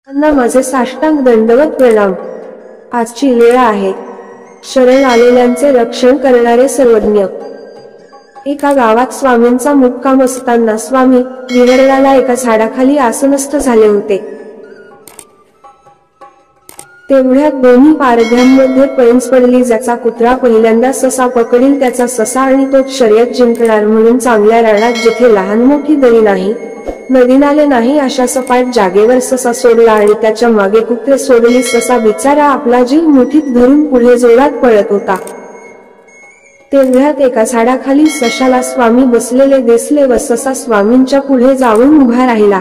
त्यांना माझे साष्टांग दंडवत प्रणाम। आजची लीळा आहे शरण आलेल्यांचे रक्षण करणारे सर्वज्ञ। एका गावात स्वामींचा मुक्काम असताना स्वामी विहरणाला एका झाडाखाली आसनस्थ झाले होते। तेवढ्यात दोन्ही पारध्यांमध्ये पैंज पडली। ज्याचा कुत्रा पहिल्यांदा ससा पकडील त्याचा ससा आणि तोच शर्यत जिंकणार म्हणून चांगल्या रानात जिथे लहान मोठी दरी नाही, नदी नाले नाही अशा सपाट जागेवर ससा सोडला आणि त्याच्या मागे कुत्रे सोडली। ससा बिचारा आपला जीव मुठीत धरून पुढे जोरात पळत होता। तेवढ्यात एका झाडाखाली सशाला स्वामी बसलेले दिसले व ससा स्वामींच्या पुढे जाऊन उभा राहिला।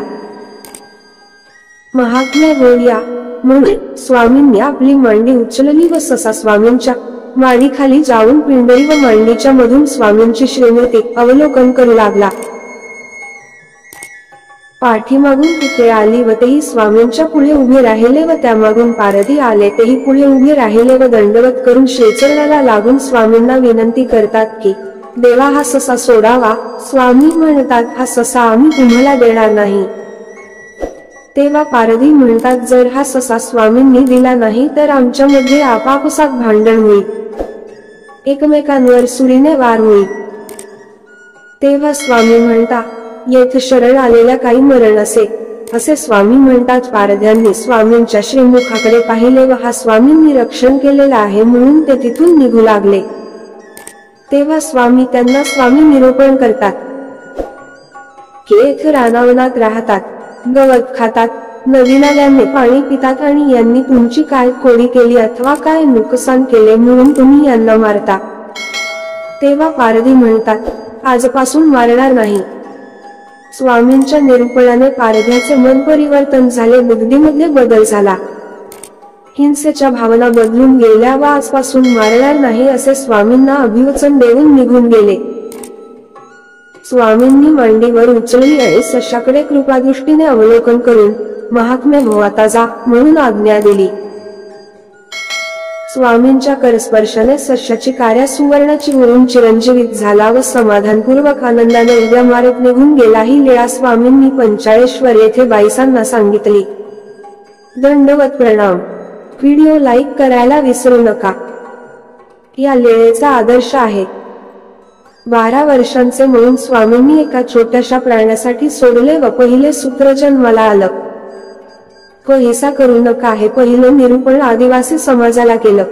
महात्म्य बोलया म्हणून स्वामींनी आपली मांडी उचलली व ससा स्वामींच्या मांडीखाली जाऊन पिंडई व मांडीच्या मधून स्वामींची श्रीमूर्ती अवलोकन करू लागला। पाठीमागून कुत्रे आली व तेही स्वामींच्या पुढे उभे राहिले व त्यामागून पारधी आले तेही पुढे उभे राहिले व दंडवत करून श्रीचरणाला लागून स्वामींना विनंती करतात की देवा हा ससा सोडावा। स्वामी म्हणतात हा ससा आम्ही तुम्हाला देणार नाही। तेव्हा पारधी म्हणतात जर हा ससा स्वामींनी दिला नाही तर आमच्यामध्ये आपापसात भांडण होईल, एकमेकांवर सुरीने वार होईल। तेव्हा स्वामी म्हणतात येथे शरण आलेल्या काही मरण असे स्वामी म्हणतात। पारध्यांनी स्वामींच्या श्रीमुखाकडे पाहिले व हा स्वामींनी रक्षण केलेला आहे म्हणून ते तिथून निघू लागले। तेव्हा स्वामी त्यांना स्वामी निरूपण करतात की येथे रानावनात राहतात, गवत खातात, नदी नाल्यांनी पाणी पितात आणि यांनी तुमची काय खोडी केली अथवा काय नुकसान केले म्हणून तुम्ही यांना मारता। तेव्हा पारधी म्हणतात आजपासून मारणार नाही। स्वामींच्या निरूपणाने पारध्याचे मन परिवर्तन झाले, बुद्धीमध्ये बदल झाला, हिंसेच्या भावना बदलून गेल्या व आजपासून मारणार नाही असे स्वामींना अभिवचन देऊन निघून गेले। स्वामींनी मांडीवर उचलली आणि सशाकडे कृपादृष्टीने अवलोकन करून महात्म्य हो आता जा म्हणून आज्ञा दिली। स्वामींच्या करस्पर्शाने सशाची कार्या सुवर्णाची होऊन चिरंजीवित झाला व समाधानपूर्वक आनंदाने उद्या मारत निघून गेला। ही लीळा स्वामींनी पंचाळेश्वर येथे बाईसांना सांगितली। दंडवत प्रणाम। व्हिडिओ लाईक करायला विसरू नका। या लीळेचा आदर्श आहे 12 वर्षांचे म्हणून स्वामींनी एका छोट्याशा प्राण्यासाठी सोडले व पहिले सूत्र जन्माला आलं। हिंसा करू नका हे पहिलं निरूपण आदिवासी समाजाला केलं।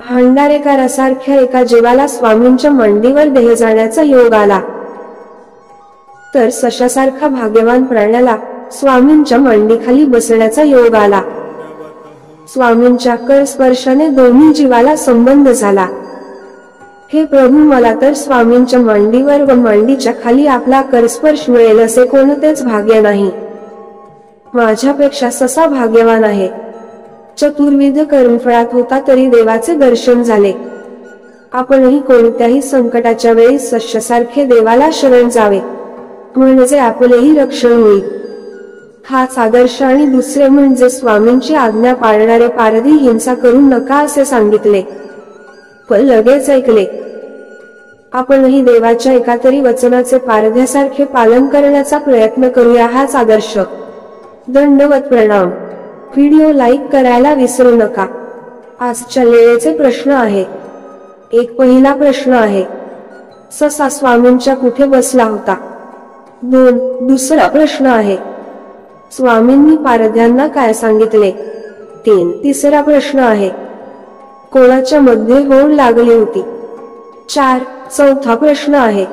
भांडारेकरासारख्या एका जीवाला स्वामींच्या मांडीवर देह जाण्याचा योग आला तर सशासारखा भाग्यवान प्राण्याला स्वामींच्या मांडीखाली बसण्याचा योग आला। स्वामींच्या करस्पर्शाने दोन्ही जीवाला संबंध झाला। हे प्रभू मला तर स्वामींच्या मांडीवर व मांडीच्या खाली आपला करस्पर्श मिळेल असे कोणतेच भाग्य नाही। माझ्यापेक्षा ससा भाग्यवान आहे। चतुर्विध कर्मफळात होता तरी देवाचे दर्शन झाले। आपणही कोणत्याही संकटाच्या वेळी सशासारखे देवाला शरण जावे म्हणजे आपलेही रक्षण होईल। हाच आदर्श आणि दुसरे म्हणजे स्वामींची आज्ञा पाळणारे पारधी हिंसा करू नका असे सांगितले पण लगेच ऐकले। आपणही देवाच्या एका तरी वचनाचे पारध्यासारखे पालन करण्याचा प्रयत्न करूया। हाच आदर्श। दंडवत प्रणाम। व्हिडिओ लाईक करायला विसरू नका। आजच्या लीळेचे प्रश्न आहे। एक पहिला प्रश्न आहे ससा स्वामींच्या कुठे बसला होता। 2 दुसरा प्रश्न आहे स्वामींनी पारध्यांना काय सांगितले। 3 तिसरा प्रश्न आहे कोणाच्या मध्ये होड लागली होती। 4 चौथा प्रश्न आहे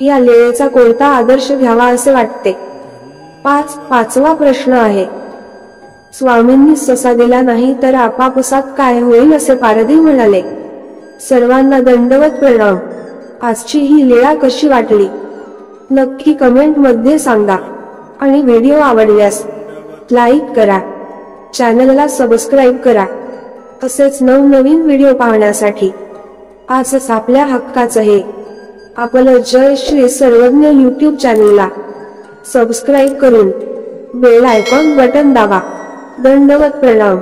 या लीळेचा कोणता आदर्श घ्यावा असे वाटते। 5 पाचवा प्रश्न आहे स्वामींनी ससा दिला नाही तर आपापसात काय होईल असे पारधी म्हणाले। सर्वांना दंडवत प्रणाम। आजची ही लीळा कशी वाटली नक्की कमेंट मध्ये सांगा आणि व्हिडिओ आवडल्यास लाईक करा, चॅनलला सबस्क्राईब करा। असेच नवनवीन व्हिडिओ पाहण्यासाठी आजच आपल्या हक्काचं हे आपलं जय श्री सर्वज्ञ यूट्यूब चॅनलला सबस्क्राईब करून बेल आयकॉन बटन दाबा। दंडवत प्रणाम।